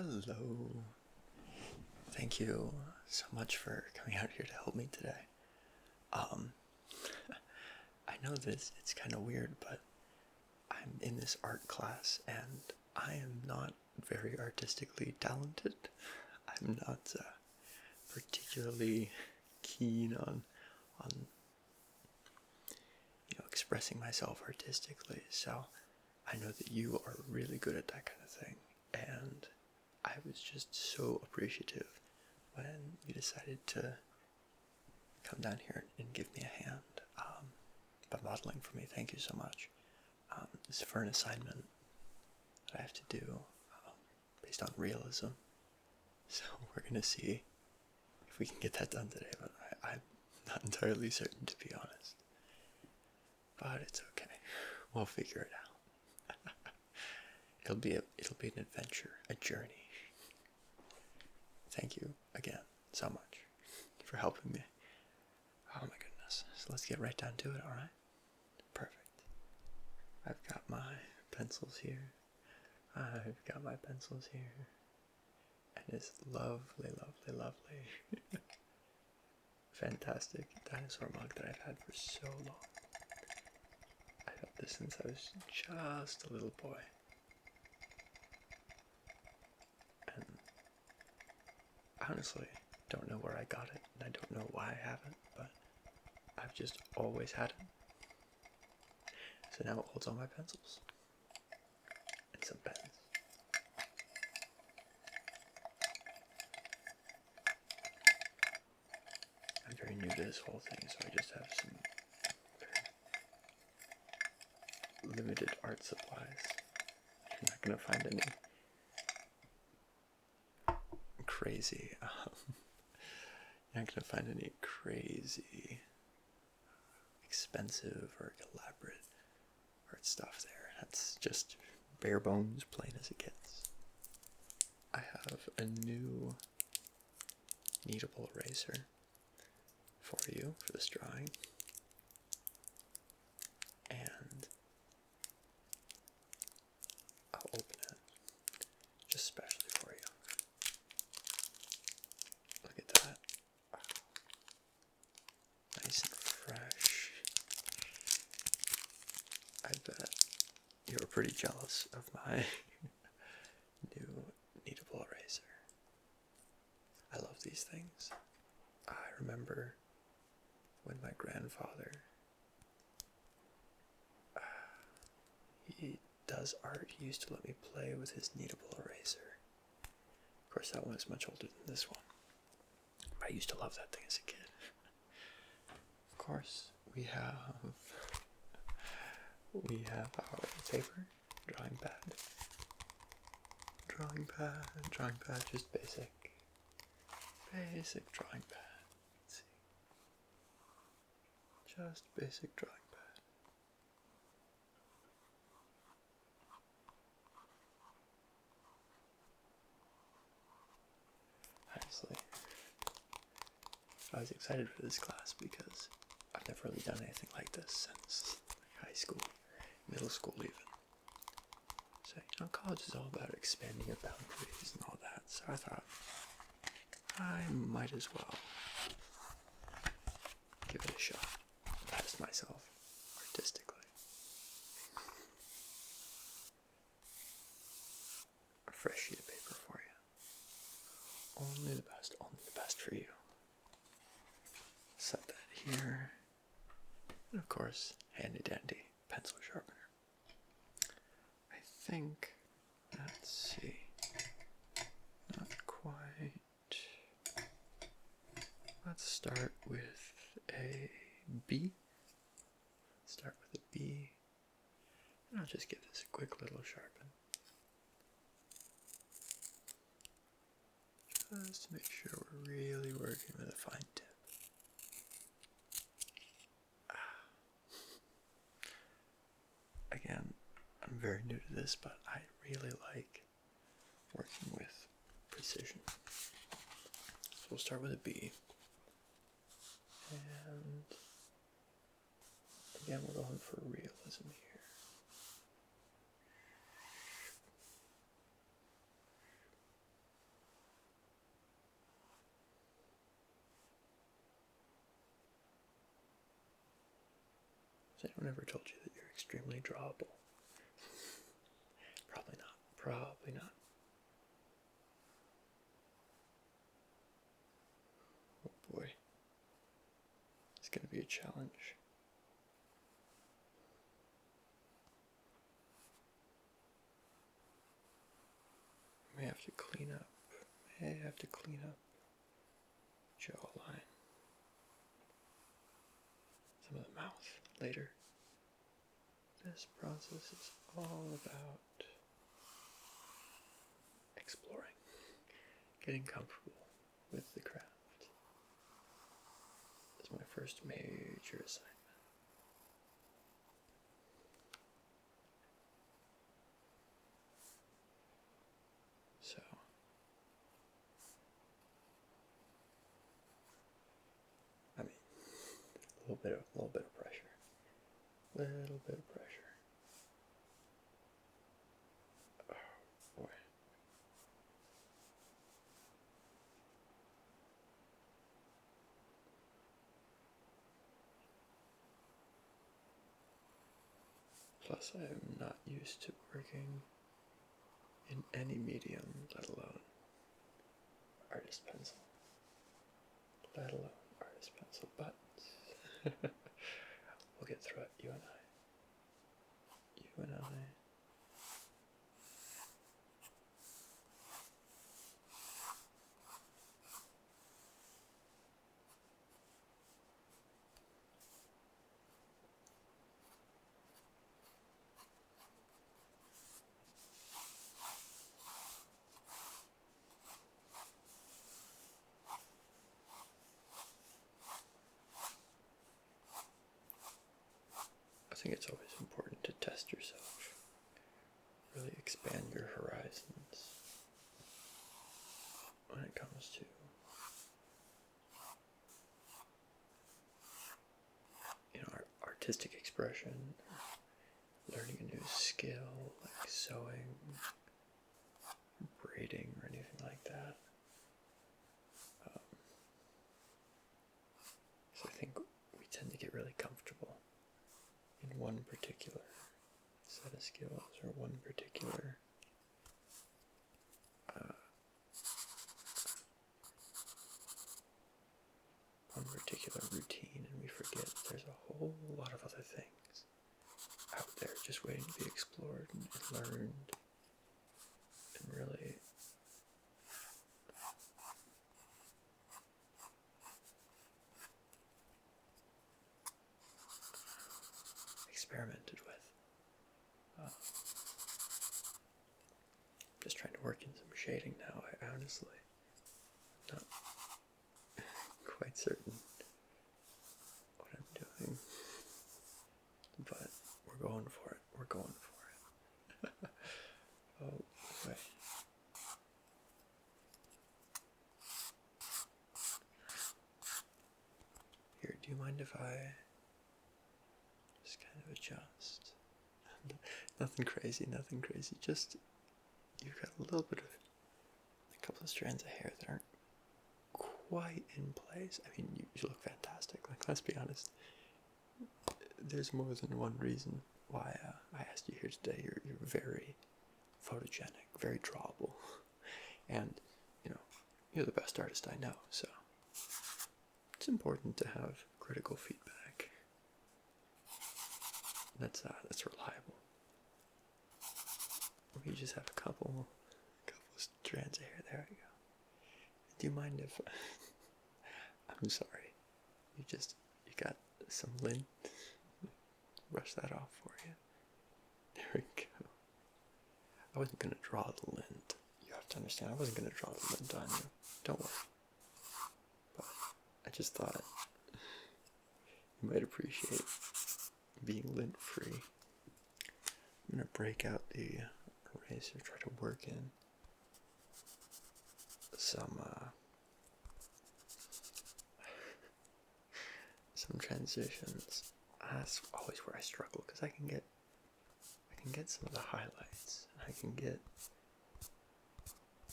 Hello. Thank you so much for coming out here to help me today. I know it's kind of weird, but I'm in this art class and I am not very artistically talented. I'm not particularly keen on expressing myself artistically, so I know that you are really good at that kind of thing, and I was just so appreciative when you decided to come down here and give me a hand by modeling for me. Thank you so much. This is for an assignment that I have to do based on realism, so we're gonna see if we can get that done today, but I'm not entirely certain, to be honest. But it's okay. We'll figure it out. It'll be an adventure, a journey. Thank you again so much for helping me. Oh my goodness. So let's get right down to it, alright? Perfect. I've got my pencils here. And it's lovely, lovely, lovely. Fantastic dinosaur mug that I've had for so long. I've had this since I was just a little boy. And I honestly don't know where I got it, and I don't know why I have it, but I've just always had it. So now it holds all my pencils. And some pens. I'm very new to this whole thing, so I just have some very limited art supplies. You're not going to find any crazy, you're not going to find any crazy, expensive or elaborate art stuff there. That's just bare bones, plain as it gets. I have a new kneadable eraser for you for this drawing, and I'll open it just specially for you. Look at that. Nice and fresh. I bet you're pretty jealous of my new kneadable eraser. I love these things. I remember when my grandfather, he does art, he used to let me play with his kneadable eraser. Of course, that one is much older than this one. I used to love that thing as a kid. Of course, we have our paper, drawing pad, just basic drawing pad. Let's see. Just basic drawing pad. Honestly, I was excited for this class because I've never really done anything like this since high school, middle school even. So, college is all about expanding your boundaries and all that, so I thought I might as well give it a shot, test myself artistically. A fresh sheet of paper for you. Only the best for you. Set that here. And of course, handy dandy pencil sharpener. I think, let's see, not quite. Let's start with a B. And I'll just give this a quick little sharpen. Just to make sure we're really working with a fine tip. Again, I'm very new to this, but I really like working with precision. So we'll start with a B. And again, we're going for realism here. Has anyone ever told you that you're extremely drawable? Probably not. Probably not. Oh boy. It's going to be a challenge. May have to clean up. May have to clean up jawline. Some of the mouth later. This process is all about exploring, getting comfortable with the craft. It's my first major assignment. So, I mean, a little bit of pressure. Little bit of pressure. Oh boy. Plus, I am not used to working in any medium, let alone artist pencil. Let alone artist pencil, but we'll get through it, you and I. You and I. I think it's always important to test yourself, really expand your horizons when it comes to artistic expression, learning a new skill like sewing, braiding, or anything like that. So I think we tend to get really comfortable in one particular set of skills or one particular routine, and we forget there's a whole lot of other things out there just waiting to be explored and learned and really experimented with. Just trying to work in some shading now. I honestly am not quite certain what I'm doing, but we're going for it. We're going for it. Oh boy. Here, do you mind if I just kind of adjust? Nothing crazy, nothing crazy. Just, you've got a little bit of, a couple of strands of hair that aren't quite in place. I mean, you look fantastic. Like, let's be honest. There's more than one reason why I asked you here today. You're very photogenic, very drawable, and you're the best artist I know. So it's important to have critical feedback that's reliable. We just have a couple strands of hair. There we go. Do you mind if I'm sorry. You got some lint. Brush that off for you. There we go. I wasn't gonna draw the lint. You have to understand, I wasn't gonna draw the lint on you. Don't worry. But I just thought you might appreciate being lint free. I'm gonna break out the eraser, try to work in some transitions. That's always where I struggle, because I can get some of the highlights, and I can get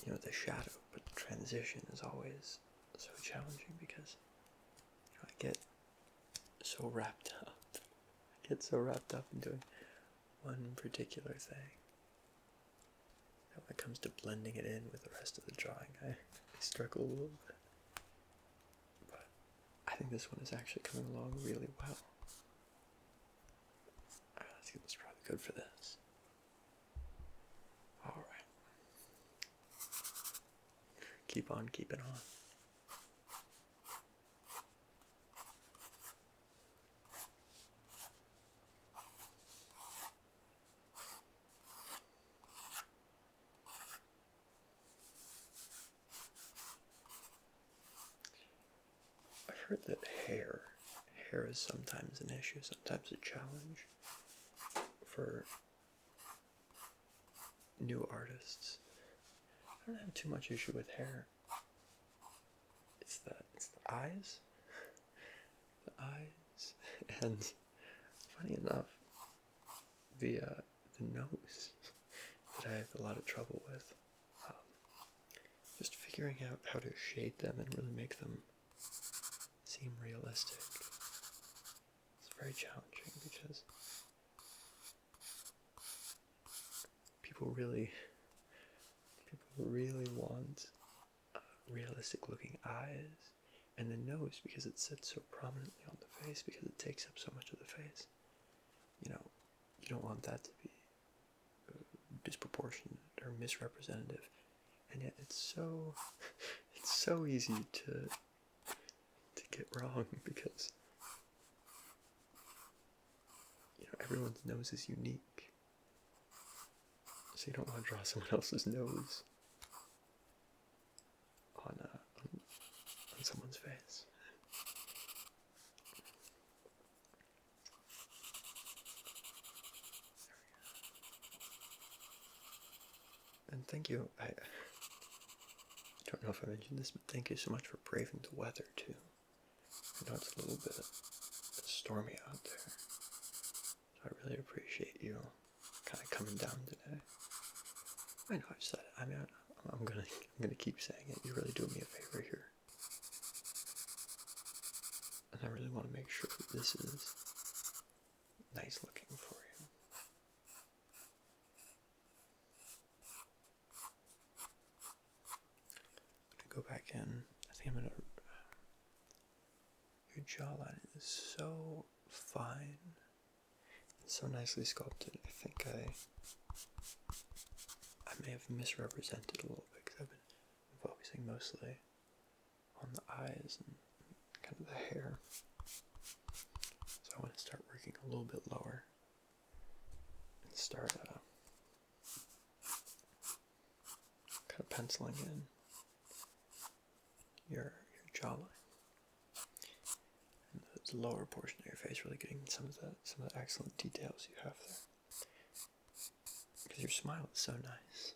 the shadow, but the transition is always so challenging because I get so wrapped up get so wrapped up in doing one particular thing that when it comes to blending it in with the rest of the drawing, I struggle a little bit. But I think this one is actually coming along really well. I think it's probably good for this. Alright. Keep on keeping on. I've heard that hair is sometimes an issue, sometimes a challenge for new artists. I don't have too much issue with hair. It's the eyes. The eyes. And funny enough, the nose that I have a lot of trouble with. Just figuring out how to shade them and really make them seem realistic. It's very challenging because people really want realistic looking eyes, and the nose because it sits so prominently on the face because it takes up so much of the face. You know, you don't want that to be disproportionate or misrepresentative, and yet it's so easy to get wrong because everyone's nose is unique, so you don't want to draw someone else's nose on someone's face. And thank you. I don't know if I mentioned this, but thank you so much for braving the weather too. I know it's a little bit stormy out there, so I really appreciate you kind of coming down today. I know I've said it. I mean, I'm gonna keep saying it. You're really doing me a favor here, and I really want to make sure that this is nice looking for you. I'm gonna go back in. I think I'm gonna. Your jawline is so fine, it's so nicely sculpted. I think I may have misrepresented a little bit because I've been focusing mostly on the eyes and kind of the hair. So I want to start working a little bit lower and start kind of penciling in your jawline. The lower portion of your face, really getting some of the excellent details you have there. Because your smile is so nice.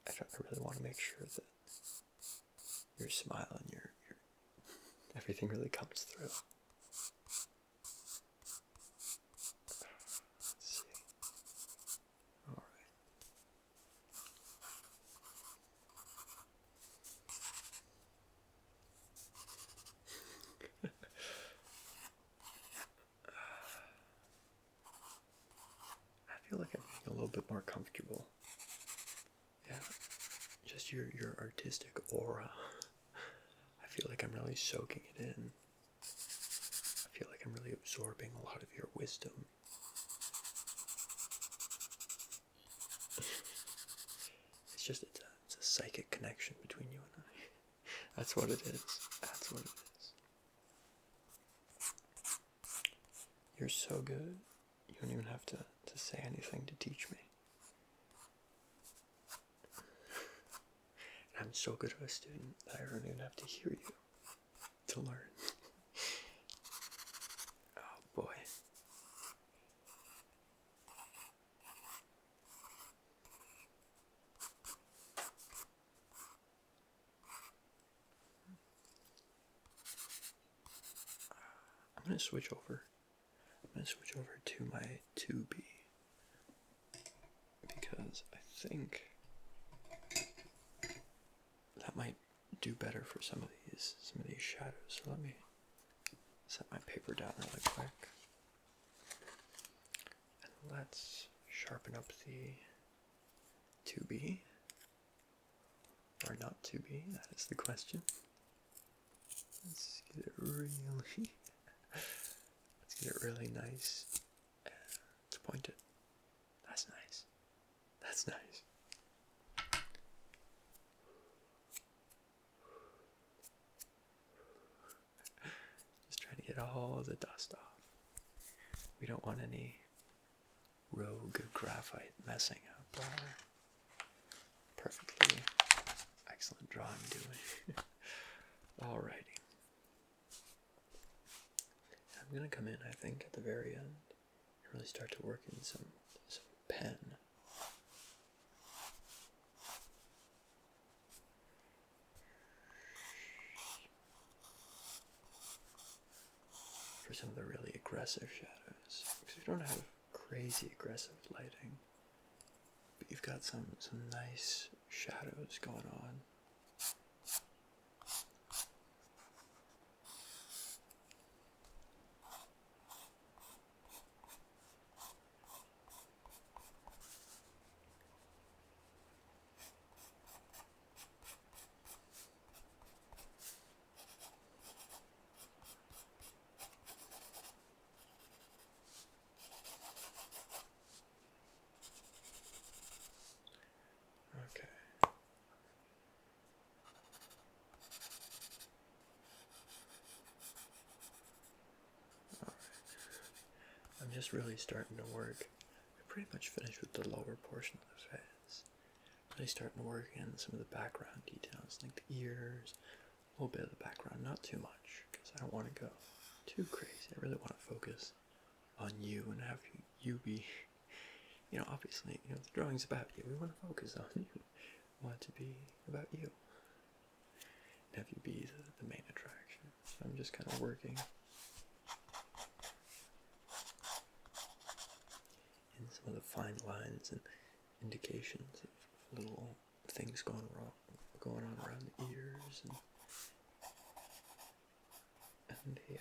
I really want to make sure that your smile and your everything really comes through. Let's see. All right. I feel like I'm getting a little bit more comfortable. Yeah, just your artistic aura. I feel like I'm really soaking it in. I feel like I'm really absorbing a lot of your wisdom. It's a psychic connection between you and I. That's what it is. That's what it is. You're so good. You don't even have to say anything to teach me. And I'm so good of a student that I don't even have to hear you to learn. Oh boy. I'm going to switch over. I'm going to switch over to my 2B because I think that might do better for some of these shadows. So let me set my paper down really quick. And let's sharpen up the 2B. Or not 2B, that is the question. Let's get it really let's get it really nice and pointed. That's nice. That's nice. Just trying to get all the dust off. We don't want any rogue graphite messing up our perfectly excellent drawing doing. Alrighty. I'm gonna come in, I think, at the very end and really start to work in some pen. For some of the really aggressive shadows. Because we don't have crazy aggressive lighting, but you've got some nice shadows going on. Okay. Alright. I'm just really starting to work. I pretty much finished with the lower portion of the face. Really starting to work in some of the background details, like the ears, a little bit of the background, not too much, because I don't want to go too crazy. I really want to focus on you and have you be, you know, obviously, you know, the drawing's about you. We want to focus on you. We want it to be about you. And have you be the main attraction. So I'm just kind of working in some of the fine lines and indications of little things going on around the ears and the you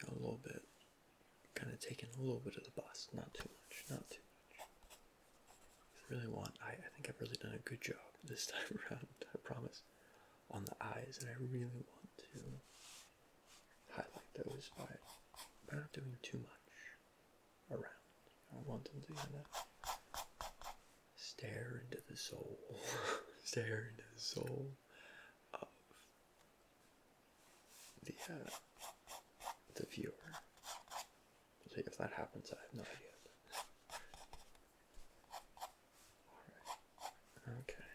know, a little bit, kind of taking a little bit of the bust, not too much, not too much. I really want, I think I've really done a good job this time around, I promise, on the eyes, and I really want to highlight those by not doing too much around. I want them to kind of stare into the soul, stare into the soul of the viewer. So if that happens, I have no idea. Alright. Okay.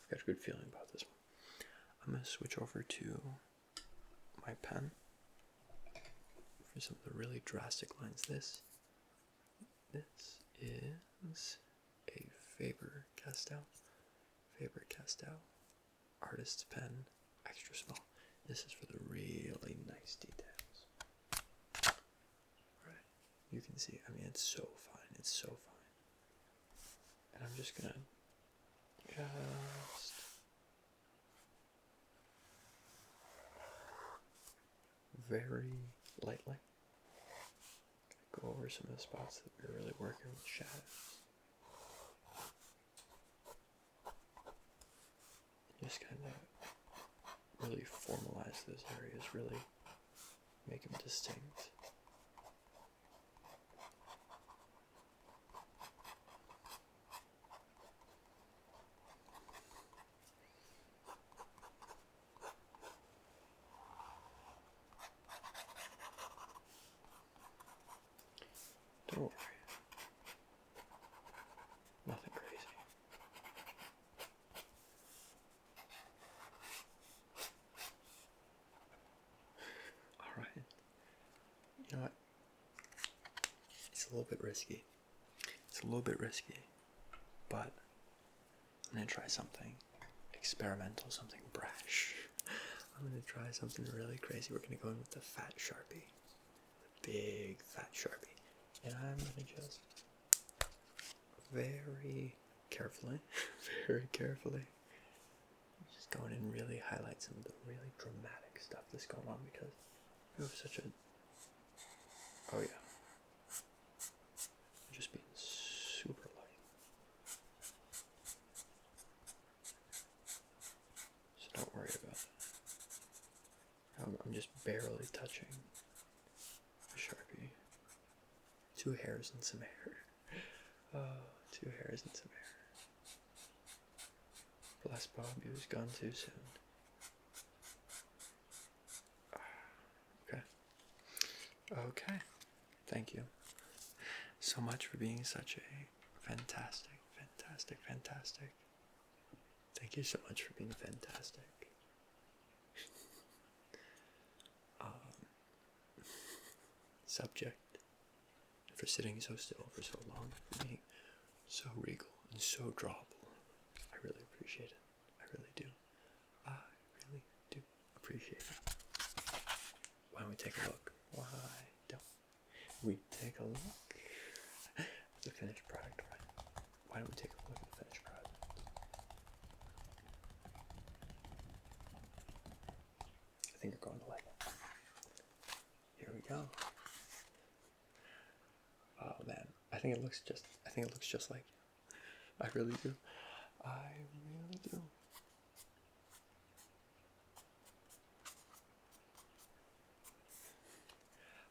I've got a good feeling about this one. I'm going to switch over to my pen for some of the really drastic lines. This is a Faber-Castell artist's pen, extra small. This is for the really nice details. Right, you can see, I mean, it's so fine, it's so fine. And I'm just gonna very lightly go over some of the spots that we're really working with shadows. Just kind of really formalize those areas, really make them distinct. Don't worry. Nothing crazy. Alright. You know what? It's a little bit risky. It's a little bit risky. But I'm going to try something experimental, something brash. I'm going to try something really crazy. We're going to go in with the fat Sharpie. The big fat Sharpie. And I'm going to just very carefully, just go in and really highlight some of the really dramatic stuff that's going on because you have such a. Oh, yeah. Just being super light. So don't worry about it. I'm just barely touching the Sharpie. 2 hairs and some hair. Oh, 2 hairs and some hair. Bless Bob, he was gone too soon. Okay. Okay. Thank you so much for being such a fantastic, fantastic, fantastic. Thank you so much for being fantastic. Subject, for sitting so still for so long, for being so regal and so drawable. I really appreciate it. I really do. I really do appreciate it. Why don't we take a look? Why don't we take a look at the finished product, right? Why don't we take a look at the finished product? I think you're going to like it. Here we go. Oh man, I think it looks just like you. I really do. I really do.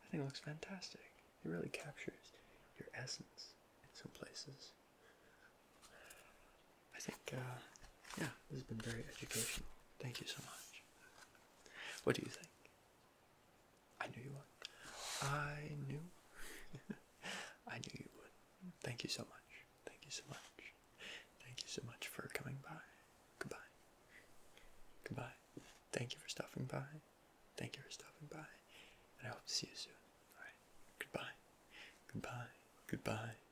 I think it looks fantastic. It really captures your essence in some places. I think, yeah, this has been very educational. Thank you so much. What do you think? I knew you would. I knew. I knew you would. Thank you so much. Thank you so much. Thank you so much for coming by. Goodbye. Goodbye. Thank you for stopping by. Thank you for stopping by. And I hope to see you soon. Alright. Goodbye. Goodbye. Goodbye.